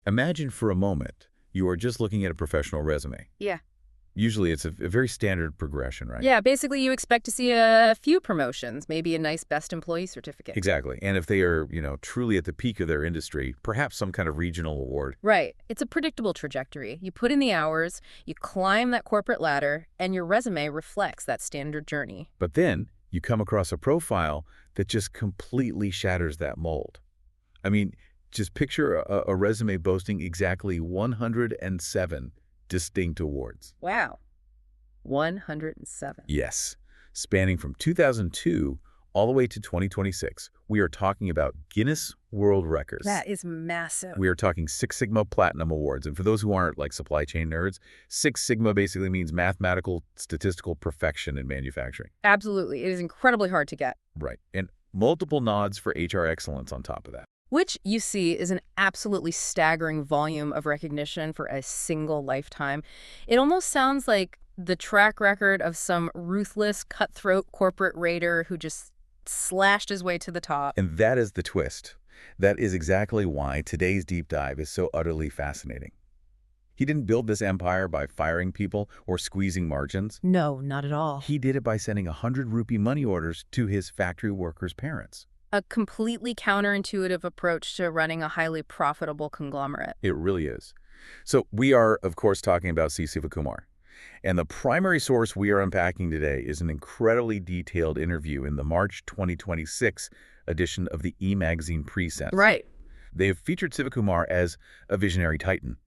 Imagine for a moment you are just looking at a professional resume. Yeah. Usually it's a very standard progression, right? Yeah, basically you expect to see a few promotions, maybe a nice best employee certificate. Exactly. And if they are, truly at the peak of their industry, perhaps some kind of regional award. Right. It's a predictable trajectory. You put in the hours, you climb that corporate ladder, and your resume reflects that standard journey. But then you come across a profile that just completely shatters that mold. I mean, just picture a resume boasting exactly 107 distinct awards. Wow. 107. Yes. Spanning from 2002 all the way to 2026. We are talking about Guinness World Records. That is massive. We are talking Six Sigma Platinum Awards. And for those who aren't like supply chain nerds, Six Sigma basically means mathematical statistical perfection in manufacturing. Absolutely. It is incredibly hard to get. Right. And multiple nods for HR excellence on top of that. Which, you see, is an absolutely staggering volume of recognition for a single lifetime. It almost sounds like the track record of some ruthless, cutthroat corporate raider who just slashed his way to the top. And that is the twist. That is exactly why today's deep dive is so utterly fascinating. He didn't build this empire by firing people or squeezing margins. No, not at all. He did it by sending 100 rupee money orders to his factory workers' parents. A completely counterintuitive approach to running a highly profitable conglomerate. It really is. So we are, of course, talking about C Sivakumar. And the primary source we are unpacking today is an incredibly detailed interview in the March 2026 edition of the eMagazine PreSense. Right. They have featured Sivakumar as a visionary titan.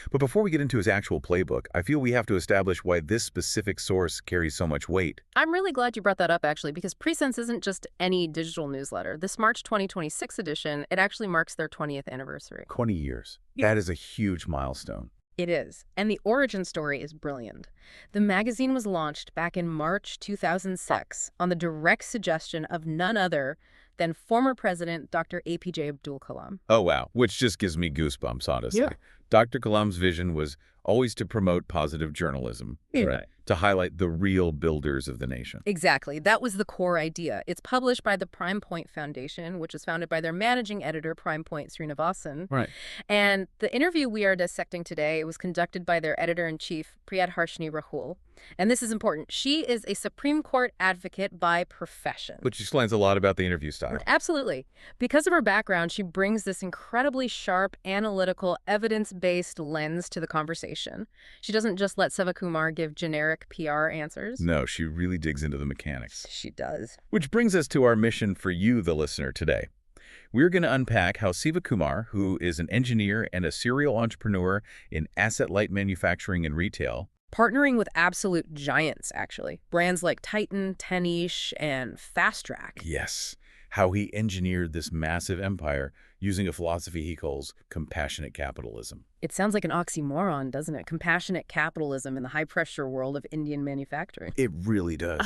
But before we get into his actual playbook, I feel we have to establish why this specific source carries so much weight. I'm really glad you brought that up, actually, because PreSense isn't just any digital newsletter. This March 2026 edition, it actually marks their 20th anniversary. 20 years. That is a huge milestone. It is. And the origin story is brilliant. The magazine was launched back in March 2006 on the direct suggestion of none other than former President Dr. APJ Abdul Kalam. Oh, wow. Which just gives me goosebumps, honestly. Yeah. Dr. Kalam's vision was always to promote positive journalism, right? To highlight the real builders of the nation. Exactly. That was the core idea. It's published by the Prime Point Foundation, which is founded by their managing editor, Prime Point Srinivasan. Right. And the interview we are dissecting today was conducted by their editor-in-chief, Priyadharshni Rahul. And this is important. She is a Supreme Court advocate by profession. Which explains a lot about the interview style. Absolutely. Because of her background, she brings this incredibly sharp, analytical, evidence-based lens to the conversation. She doesn't just let Sivakumar give generic PR answers. No, she really digs into the mechanics. She does. Which brings us to our mission for you, the listener, today. We're going to unpack how Sivakumar, who is an engineer and a serial entrepreneur in asset-light manufacturing and retail, partnering with absolute giants, actually. Brands like Titan, Tenish, and Fast Track. Yes. How he engineered this massive empire using a philosophy he calls compassionate capitalism. It sounds like an oxymoron, doesn't it? Compassionate capitalism in the high-pressure world of Indian manufacturing. It really does.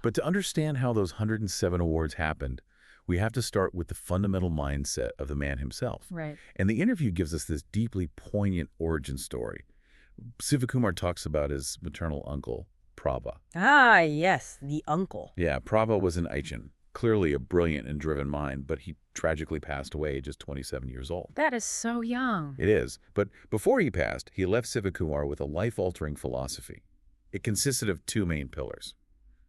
But to understand how those 107 awards happened, we have to start with the fundamental mindset of the man himself. Right. And the interview gives us this deeply poignant origin story. Sivakumar talks about his maternal uncle, Prabha. Ah, yes, the uncle. Yeah, Prabha was an Aichan, clearly a brilliant and driven mind, but he tragically passed away at just 27 years old. That is so young. It is. But before he passed, he left Sivakumar with a life-altering philosophy. It consisted of two main pillars.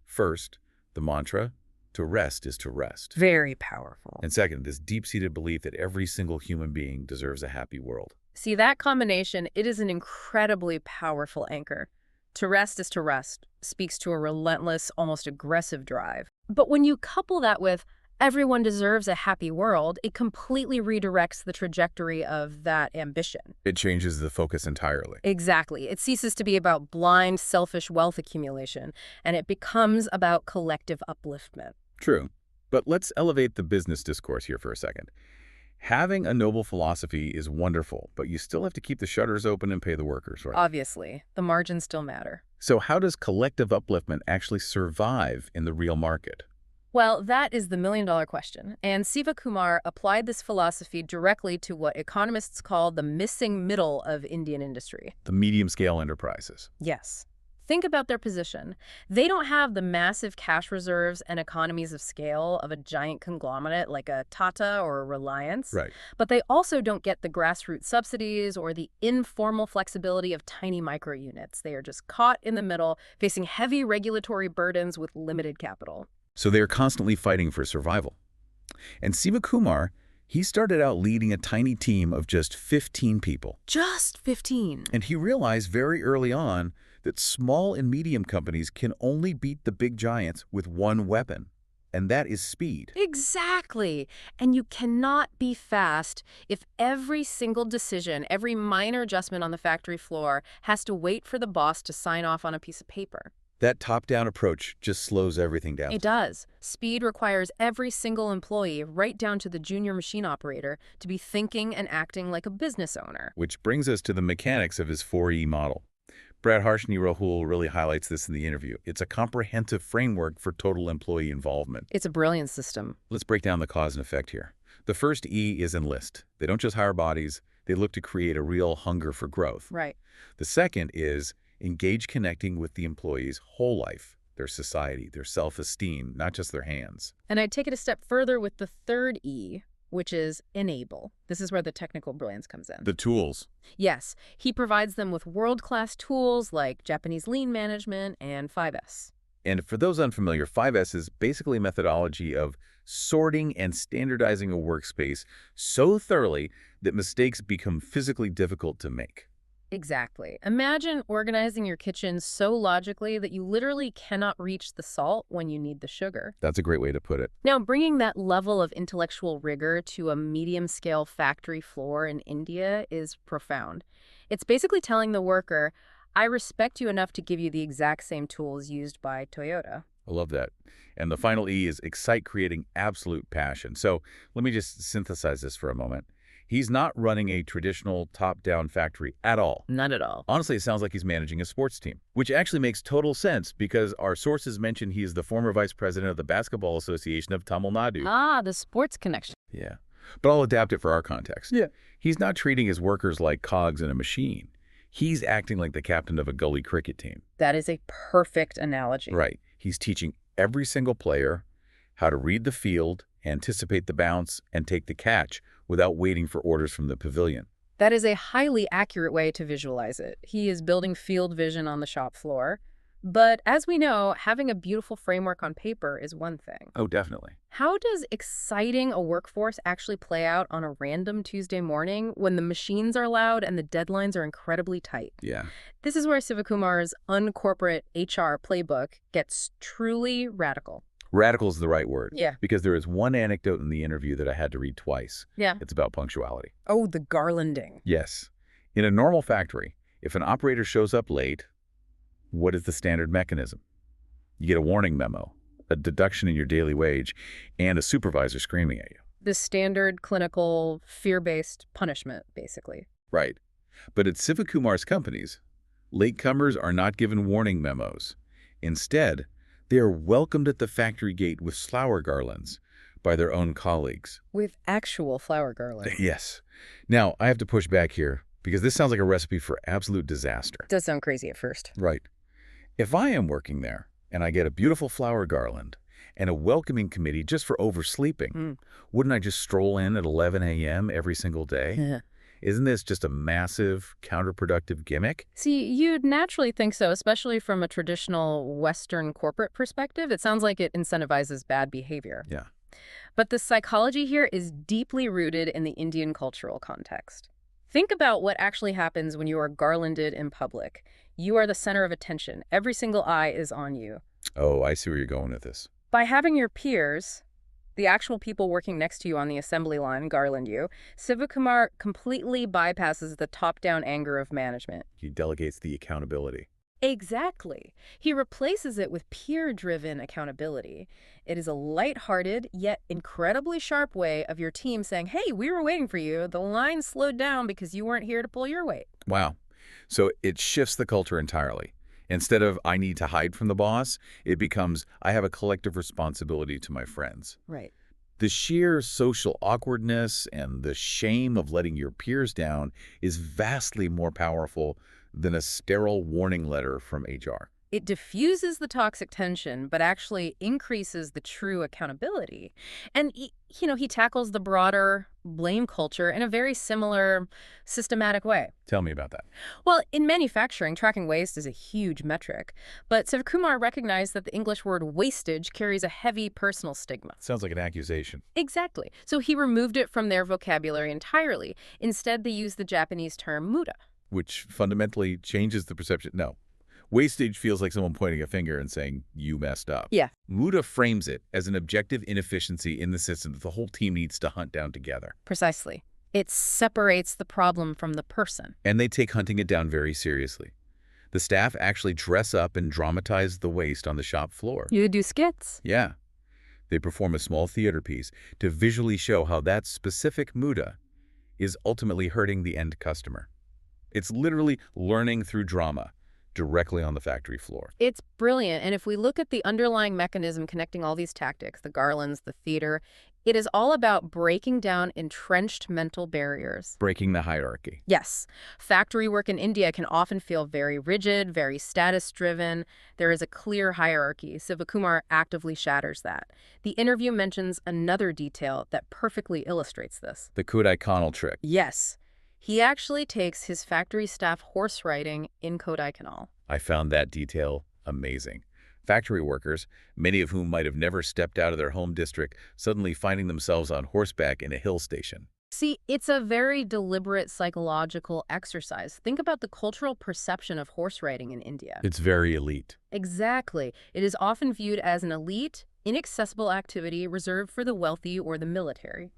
First, the mantra, to rest is to rest. Very powerful. And second, this deep-seated belief that every single human being deserves a happy world. See, that combination, it is an incredibly powerful anchor. To rest is to rest speaks to a relentless, almost aggressive drive. But when you couple that with everyone deserves a happy world, it completely redirects the trajectory of that ambition. It changes the focus entirely. Exactly. It ceases to be about blind, selfish wealth accumulation, and it becomes about collective upliftment. True. But let's elevate the business discourse here for a second. Having a noble philosophy is wonderful, but you still have to keep the shutters open and pay the workers, right? Obviously, the margins still matter. So how does collective upliftment actually survive in the real market? Well, that is the million-dollar question. And Sivakumar applied this philosophy directly to what economists call the missing middle of Indian industry. The medium-scale enterprises. Yes. Think about their position. They don't have the massive cash reserves and economies of scale of a giant conglomerate like a Tata or a Reliance. Right. But they also don't get the grassroots subsidies or the informal flexibility of tiny micro units. They are just caught in the middle, facing heavy regulatory burdens with limited capital. So they are constantly fighting for survival. And Sivakumar, he started out leading a tiny team of just 15 people. Just 15. And he realized very early on that small and medium companies can only beat the big giants with one weapon, and that is speed. Exactly. And you cannot be fast if every single decision, every minor adjustment on the factory floor has to wait for the boss to sign off on a piece of paper. That top-down approach just slows everything down. It does. Speed requires every single employee, right down to the junior machine operator, to be thinking and acting like a business owner. Which brings us to the mechanics of his 4E model. Priyadharshni Rahul really highlights this in the interview. It's a comprehensive framework for total employee involvement. It's a brilliant system. Let's break down the cause and effect here. The first E is enlist. They don't just hire bodies, they look to create a real hunger for growth. Right. The second is engage connecting with the employee's whole life, their society, their self-esteem, not just their hands. And I'd take it a step further with the third E, which is enable. This is where the technical brilliance comes in. The tools. Yes, he provides them with world-class tools like Japanese lean management and 5S. And for those unfamiliar, 5S is basically a methodology of sorting and standardizing a workspace so thoroughly that mistakes become physically difficult to make. Exactly. Imagine organizing your kitchen so logically that you literally cannot reach the salt when you need the sugar. That's a great way to put it. Now, bringing that level of intellectual rigor to a medium-scale factory floor in India is profound. It's basically telling the worker, I respect you enough to give you the exact same tools used by Toyota. I love that. And the final E is excite, creating absolute passion. So let me just synthesize this for a moment. He's not running a traditional top-down factory at all. Not at all. Honestly, it sounds like he's managing a sports team, which actually makes total sense because our sources mention he is the former vice president of the Basketball Association of Tamil Nadu. Ah, the sports connection. Yeah. But I'll adapt it for our context. Yeah. He's not treating his workers like cogs in a machine. He's acting like the captain of a gully cricket team. That is a perfect analogy. Right. He's teaching every single player how to read the field, anticipate the bounce, and take the catch without waiting for orders from the pavilion. That is a highly accurate way to visualize it. He is building field vision on the shop floor. But as we know, having a beautiful framework on paper is one thing. Oh, definitely. How does exciting a workforce actually play out on a random Tuesday morning when the machines are loud and the deadlines are incredibly tight? Yeah. This is where Sivakumar's uncorporate HR playbook gets truly radical. Radical is the right word. Yeah. Because there is one anecdote in the interview that I had to read twice. Yeah. It's about punctuality. Oh, the garlanding. Yes. In a normal factory, if an operator shows up late, what is the standard mechanism? You get a warning memo, a deduction in your daily wage, and a supervisor screaming at you. The standard clinical fear-based punishment, basically. Right. But at Sivakumar's companies, latecomers are not given warning memos. Instead, they are welcomed at the factory gate with flower garlands by their own colleagues. With actual flower garland. Yes. Now, I have to push back here because this sounds like a recipe for absolute disaster. Does sound crazy at first. Right. If I am working there and I get a beautiful flower garland and a welcoming committee just for oversleeping, wouldn't I just stroll in at 11 a.m. every single day? Yeah. Isn't this just a massive counterproductive gimmick? See, you'd naturally think so, especially from a traditional Western corporate perspective. It sounds like it incentivizes bad behavior. Yeah. But the psychology here is deeply rooted in the Indian cultural context. Think about what actually happens when you are garlanded in public. You are the center of attention. Every single eye is on you. Oh, I see where you're going with this. By having your peers, the actual people working next to you on the assembly line, garland you, Sivakumar completely bypasses the top-down anger of management. He delegates the accountability. Exactly. He replaces it with peer-driven accountability. It is a lighthearted, yet incredibly sharp way of your team saying, hey, we were waiting for you. The line slowed down because you weren't here to pull your weight. Wow. So it shifts the culture entirely. Instead of, I need to hide from the boss, it becomes, I have a collective responsibility to my friends. Right. The sheer social awkwardness and the shame of letting your peers down is vastly more powerful than a sterile warning letter from HR. It diffuses the toxic tension, but actually increases the true accountability. And, he tackles the broader blame culture in a very similar, systematic way. Tell me about that. Well, in manufacturing, tracking waste is a huge metric, but Sivakumar recognized that the English word wastage carries a heavy personal stigma. Sounds like an accusation. Exactly. So he removed it from their vocabulary entirely. Instead, they used the Japanese term muda. Which fundamentally changes the perception. No. Wastage feels like someone pointing a finger and saying, you messed up. Yeah. Muda frames it as an objective inefficiency in the system that the whole team needs to hunt down together. Precisely. It separates the problem from the person. And they take hunting it down very seriously. The staff actually dress up and dramatize the waste on the shop floor. You do skits. Yeah. They perform a small theater piece to visually show how that specific muda is ultimately hurting the end customer. It's literally learning through drama directly on the factory floor. It's brilliant, and if we look at the underlying mechanism connecting all these tactics, the garlands, the theater, it is all about breaking down entrenched mental barriers. Breaking the hierarchy. Yes. Factory work in India can often feel very rigid, very status-driven. There is a clear hierarchy. Sivakumar actively shatters that. The interview mentions another detail that perfectly illustrates this. The Kodaikanal trick. Yes. He actually takes his factory staff horse riding in Kodaikanal. I found that detail amazing. Factory workers, many of whom might have never stepped out of their home district, suddenly finding themselves on horseback in a hill station. See, it's a very deliberate psychological exercise. Think about the cultural perception of horse riding in India. It's very elite. Exactly. It is often viewed as an elite, inaccessible activity reserved for the wealthy or the military.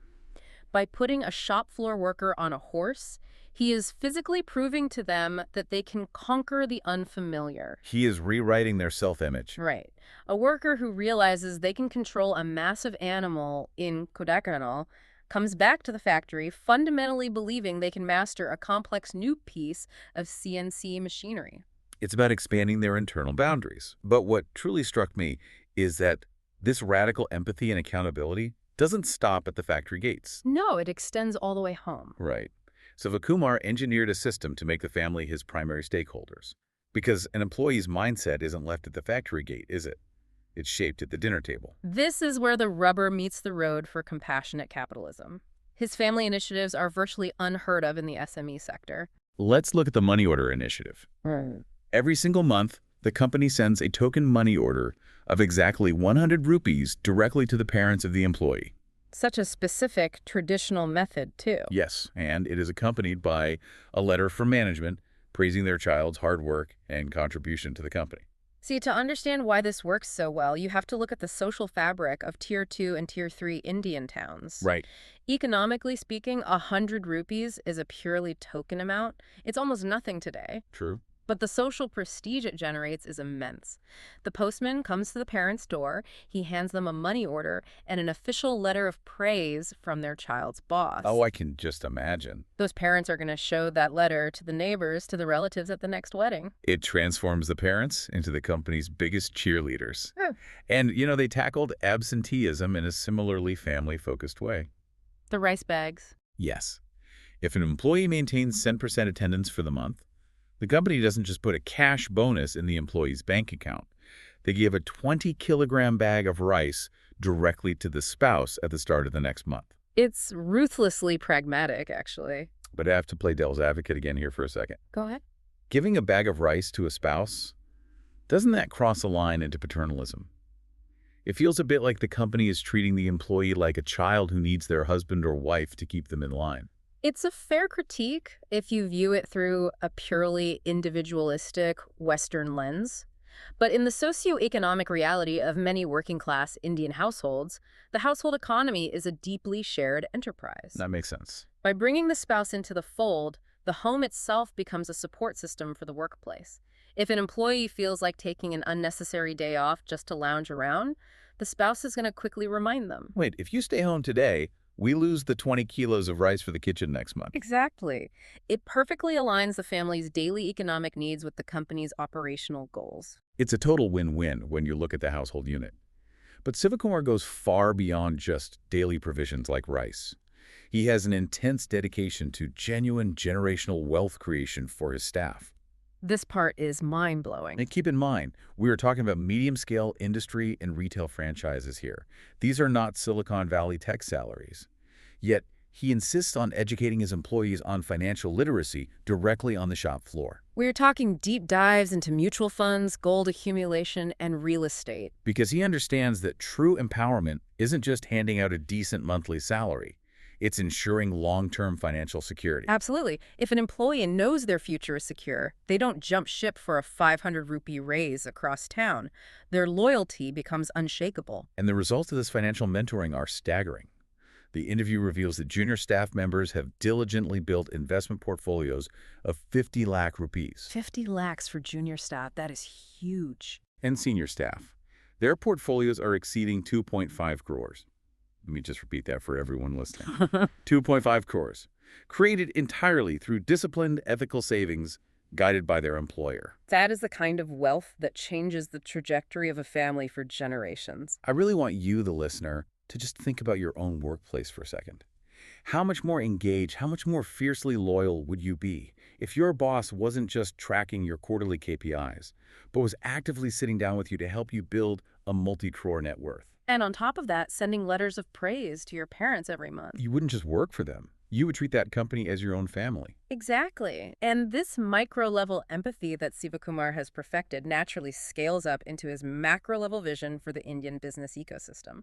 By putting a shop floor worker on a horse, he is physically proving to them that they can conquer the unfamiliar. He is rewriting their self-image. Right. A worker who realizes they can control a massive animal in Kodaikanal comes back to the factory fundamentally believing they can master a complex new piece of CNC machinery. It's about expanding their internal boundaries. But what truly struck me is that this radical empathy and accountability doesn't stop at the factory gates. No, it extends all the way home. Right. Sivakumar engineered a system to make the family his primary stakeholders. Because an employee's mindset isn't left at the factory gate, is it? It's shaped at the dinner table. This is where the rubber meets the road for compassionate capitalism. His family initiatives are virtually unheard of in the SME sector. Let's look at the money order initiative. Every single month, the company sends a token money order of exactly 100 rupees directly to the parents of the employee. Such a specific, traditional method, too. Yes, and it is accompanied by a letter from management praising their child's hard work and contribution to the company. See, to understand why this works so well, you have to look at the social fabric of Tier 2 and Tier 3 Indian towns. Right. Economically speaking, 100 rupees is a purely token amount. It's almost nothing today. True. But the social prestige it generates is immense. The postman comes to the parents' door, he hands them a money order and an official letter of praise from their child's boss. Oh, I can just imagine. Those parents are going to show that letter to the neighbors, to the relatives at the next wedding. It transforms the parents into the company's biggest cheerleaders. Oh. And, they tackled absenteeism in a similarly family-focused way. The rice bags. Yes. If an employee maintains 10% attendance for the month, the company doesn't just put a cash bonus in the employee's bank account. They give a 20-kilogram bag of rice directly to the spouse at the start of the next month. It's ruthlessly pragmatic, actually. But I have to play devil's advocate again here for a second. Go ahead. Giving a bag of rice to a spouse, doesn't that cross a line into paternalism? It feels a bit like the company is treating the employee like a child who needs their husband or wife to keep them in line. It's a fair critique if you view it through a purely individualistic Western lens. But in the socioeconomic reality of many working-class Indian households, the household economy is a deeply shared enterprise. That makes sense. By bringing the spouse into the fold, the home itself becomes a support system for the workplace. If an employee feels like taking an unnecessary day off just to lounge around, the spouse is going to quickly remind them. Wait, if you stay home today, we lose the 20 kilos of rice for the kitchen next month. Exactly. It perfectly aligns the family's daily economic needs with the company's operational goals. It's a total win-win when you look at the household unit. But Sivakumar goes far beyond just daily provisions like rice. He has an intense dedication to genuine generational wealth creation for his staff. This part is mind-blowing. And keep in mind, we are talking about medium-scale industry and retail franchises here. These are not Silicon Valley tech salaries. Yet, he insists on educating his employees on financial literacy directly on the shop floor. We're talking deep dives into mutual funds, gold accumulation, and real estate. Because he understands that true empowerment isn't just handing out a decent monthly salary. It's ensuring long-term financial security. Absolutely. If an employee knows their future is secure, they don't jump ship for a 500 rupee raise across town. Their loyalty becomes unshakable. And the results of this financial mentoring are staggering. The interview reveals that junior staff members have diligently built investment portfolios of 50 lakh rupees. 50 lakhs for junior staff, that is huge. And senior staff. Their portfolios are exceeding 2.5 crores. Let me just repeat that for everyone listening. 2.5 crores. Created entirely through disciplined, ethical savings guided by their employer. That is the kind of wealth that changes the trajectory of a family for generations. I really want you, the listener, to just think about your own workplace for a second. How much more engaged, how much more fiercely loyal would you be if your boss wasn't just tracking your quarterly KPIs, but was actively sitting down with you to help you build a multi-crore net worth? And on top of that, sending letters of praise to your parents every month. You wouldn't just work for them. You would treat that company as your own family. Exactly. And this micro-level empathy that Sivakumar has perfected naturally scales up into his macro-level vision for the Indian business ecosystem.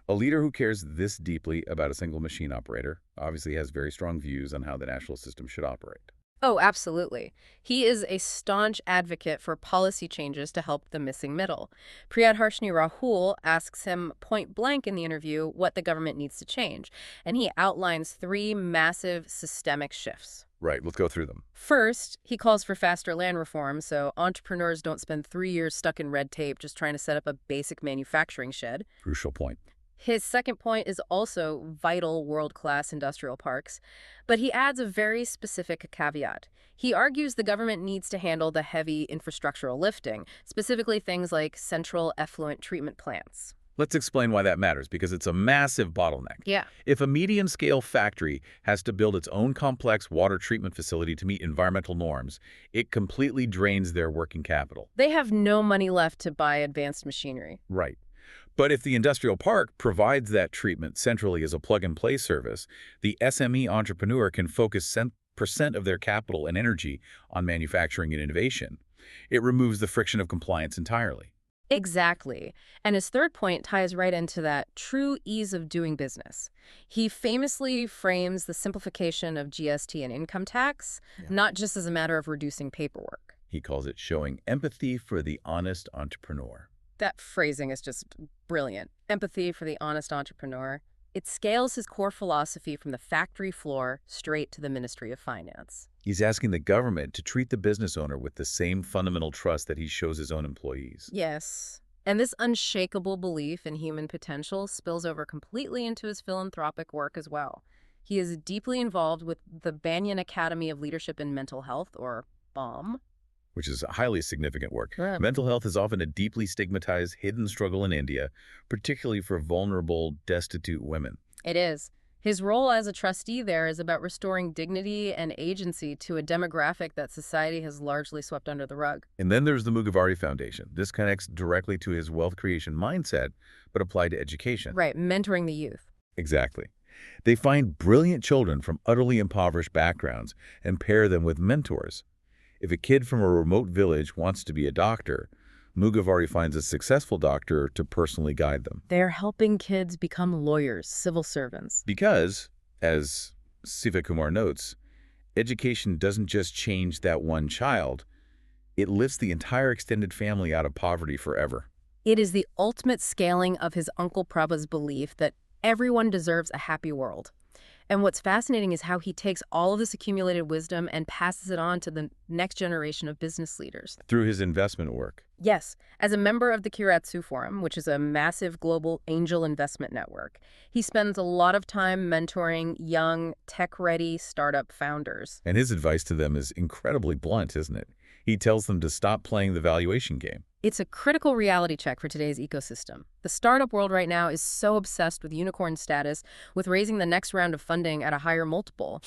A leader who cares this deeply about a single machine operator obviously has very strong views on how the national system should operate. Oh, absolutely. He is a staunch advocate for policy changes to help the missing middle. Priyadharshni Rahul asks him point blank in the interview what the government needs to change, and he outlines 3 massive systemic shifts. Right, let's go through them. First, he calls for faster land reform so entrepreneurs don't spend 3 years stuck in red tape just trying to set up a basic manufacturing shed. Crucial point. His second point is also vital world-class industrial parks, but he adds a very specific caveat. He argues the government needs to handle the heavy infrastructural lifting, specifically things like central effluent treatment plants. Let's explain why that matters, because it's a massive bottleneck. Yeah. If a medium-scale factory has to build its own complex water treatment facility to meet environmental norms, it completely drains their working capital. They have no money left to buy advanced machinery. Right. But if the industrial park provides that treatment centrally as a plug-and-play service, the SME entrepreneur can focus % of their capital and energy on manufacturing and innovation. It removes the friction of compliance entirely. Exactly. And his third point ties right into that true ease of doing business. He famously frames the simplification of GST and income tax, not just as a matter of reducing paperwork. He calls it showing empathy for the honest entrepreneur. That phrasing is just brilliant. Empathy for the honest entrepreneur. It scales his core philosophy from the factory floor straight to the Ministry of Finance. He's asking the government to treat the business owner with the same fundamental trust that he shows his own employees. Yes. And this unshakable belief in human potential spills over completely into his philanthropic work as well. He is deeply involved with the Banyan Academy of Leadership in Mental Health, or BALM. Which is highly significant work. Yeah. Mental health is often a deeply stigmatized, hidden struggle in India, particularly for vulnerable, destitute women. It is. His role as a trustee there is about restoring dignity and agency to a demographic that society has largely swept under the rug. And then there's the Mugavari Foundation. This connects directly to his wealth creation mindset, but applied to education. Right, mentoring the youth. Exactly. They find brilliant children from utterly impoverished backgrounds and pair them with mentors. If a kid from a remote village wants to be a doctor, Mugavari finds a successful doctor to personally guide them. They're helping kids become lawyers, civil servants. Because, as Sivakumar notes, education doesn't just change that one child, it lifts the entire extended family out of poverty forever. It is the ultimate scaling of his Uncle Prabha's belief that everyone deserves a happy world. And what's fascinating is how he takes all of this accumulated wisdom and passes it on to the next generation of business leaders. Through his investment work. Yes, as a member of the Kiratsu Forum, which is a massive global angel investment network, he spends a lot of time mentoring young, tech-ready startup founders. And his advice to them is incredibly blunt, isn't it? He tells them to stop playing the valuation game. It's a critical reality check for today's ecosystem. The startup world right now is so obsessed with unicorn status, with raising the next round of funding at a higher multiple.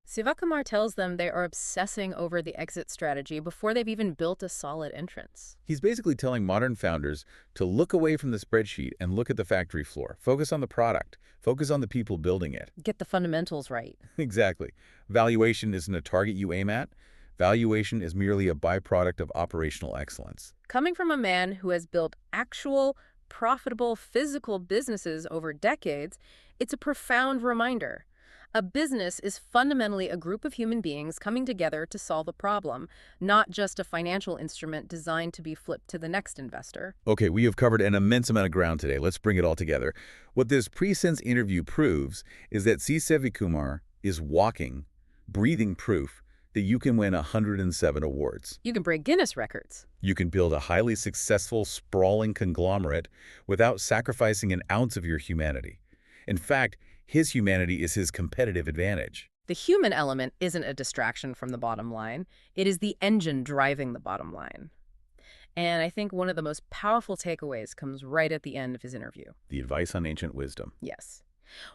Sivakumar tells them they are obsessing over the exit strategy before they've even built a solid entrance. He's basically telling modern founders to look away from the spreadsheet and look at the factory floor. Focus on the product. Focus on the people building it. Get the fundamentals right. Exactly. Valuation isn't a target you aim at. Valuation is merely a byproduct of operational excellence. Coming from a man who has built actual, profitable, physical businesses over decades, it's a profound reminder. A business is fundamentally a group of human beings coming together to solve a problem, not just a financial instrument designed to be flipped to the next investor. Okay, we have covered an immense amount of ground today. Let's bring it all together. What this PreSense interview proves is that C Sivakumar is walking, breathing proof that you can win 107 awards. You can break Guinness records. You can build a highly successful, sprawling conglomerate without sacrificing an ounce of your humanity. In fact, his humanity is his competitive advantage. The human element isn't a distraction from the bottom line. It is the engine driving the bottom line. And I think one of the most powerful takeaways comes right at the end of his interview. The advice on ancient wisdom. Yes.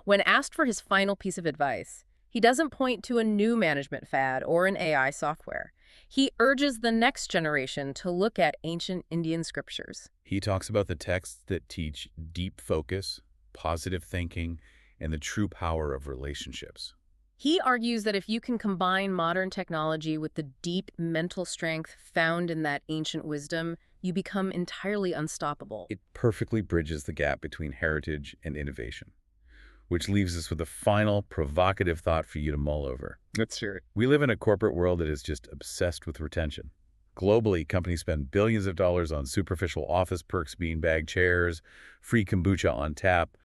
When asked for his final piece of advice, he doesn't point to a new management fad or an AI software. He urges the next generation to look at ancient Indian scriptures. He talks about the texts that teach deep focus, positive thinking, and the true power of relationships. He argues that if you can combine modern technology with the deep mental strength found in that ancient wisdom, you become entirely unstoppable. It perfectly bridges the gap between heritage and innovation, which leaves us with a final, provocative thought for you to mull over. Let's hear it. We live in a corporate world that is just obsessed with retention. Globally, companies spend billions of dollars on superficial office perks, beanbag chairs, free kombucha on tap,